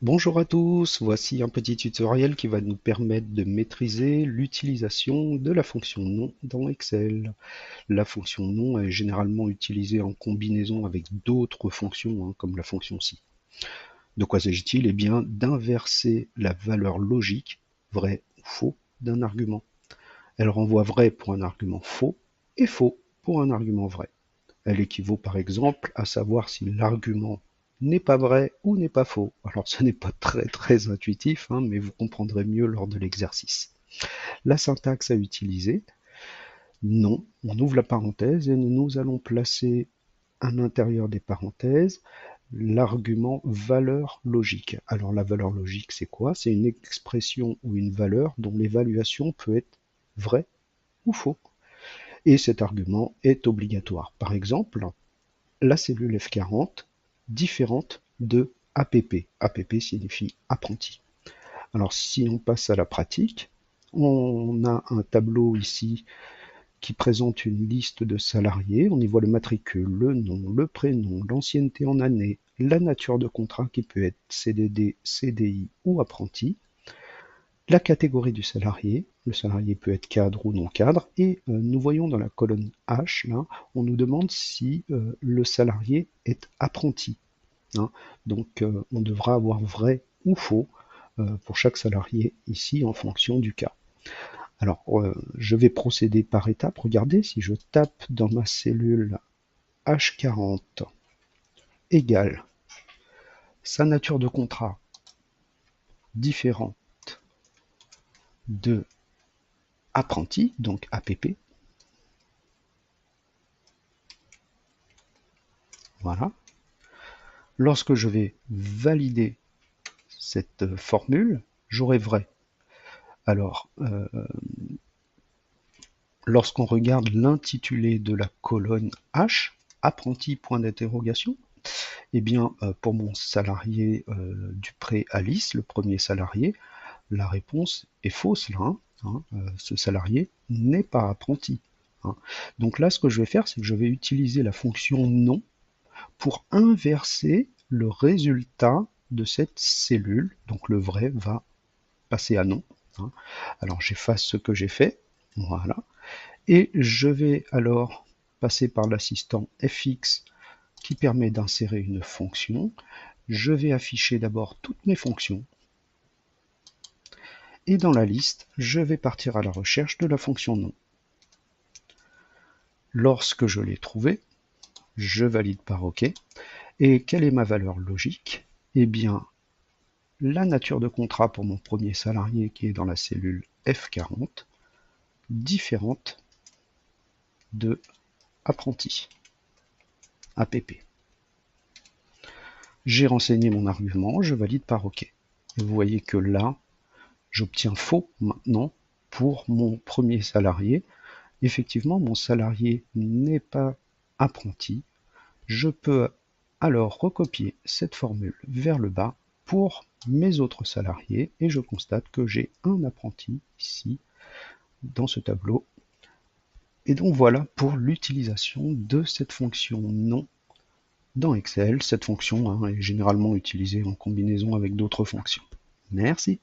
Bonjour à tous, voici un petit tutoriel qui va nous permettre de maîtriser l'utilisation de la fonction nom dans Excel. La fonction nom est généralement utilisée en combinaison avec d'autres fonctions, comme la fonction si. De quoi s'agit-il? Eh bien, d'inverser la valeur logique, vrai ou faux, d'un argument. Elle renvoie vrai pour un argument faux et faux pour un argument vrai. Elle équivaut par exemple à savoir si l'argument n'est pas vrai ou n'est pas faux. Alors ce n'est pas très intuitif, mais vous comprendrez mieux lors de l'exercice. La syntaxe à utiliser, non, on ouvre la parenthèse et nous allons placer à l'intérieur des parenthèses l'argument valeur logique. Alors la valeur logique, c'est quoi? C'est une expression ou une valeur dont l'évaluation peut être vrai ou faux. Et cet argument est obligatoire. Par exemple, la cellule F40 différente de APP. APP signifie apprenti. Alors si on passe à la pratique, on a un tableau ici qui présente une liste de salariés. On y voit le matricule, le nom, le prénom, l'ancienneté en année, la nature de contrat qui peut être CDD, CDI ou apprenti, la catégorie du salarié, le salarié peut être cadre ou non cadre, et nous voyons dans la colonne H, là, on nous demande si le salarié est apprenti. Donc on devra avoir vrai ou faux pour chaque salarié ici en fonction du cas. Alors je vais procéder par étapes. Regardez, si je tape dans ma cellule H40 égale sa nature de contrat différente de apprenti, donc APP, voilà. Lorsque je vais valider cette formule, j'aurai vrai. Alors, lorsqu'on regarde l'intitulé de la colonne H, apprenti point d'interrogation, eh bien, pour mon salarié du prêt Alice, le premier salarié, la réponse est fausse là. Ce salarié n'est pas apprenti. Donc là, ce que je vais faire, c'est que je vais utiliser la fonction non pour inverser le résultat de cette cellule. Donc le vrai va passer à non. Alors j'efface ce que j'ai fait. Voilà. Et je vais alors passer par l'assistant fx qui permet d'insérer une fonction. Je vais afficher d'abord toutes mes fonctions. Et dans la liste, je vais partir à la recherche de la fonction nom. Lorsque je l'ai trouvée, je valide par OK. Et quelle est ma valeur logique? Eh bien, la nature de contrat pour mon premier salarié qui est dans la cellule F40, différente de apprenti, APP. J'ai renseigné mon argument, je valide par OK. Et vous voyez que là, j'obtiens faux maintenant pour mon premier salarié. Effectivement, mon salarié n'est pas apprenti. Je peux alors recopier cette formule vers le bas pour mes autres salariés et je constate que j'ai un apprenti ici dans ce tableau. Et donc voilà pour l'utilisation de cette fonction non dans Excel. Cette fonction est généralement utilisée en combinaison avec d'autres fonctions. Merci.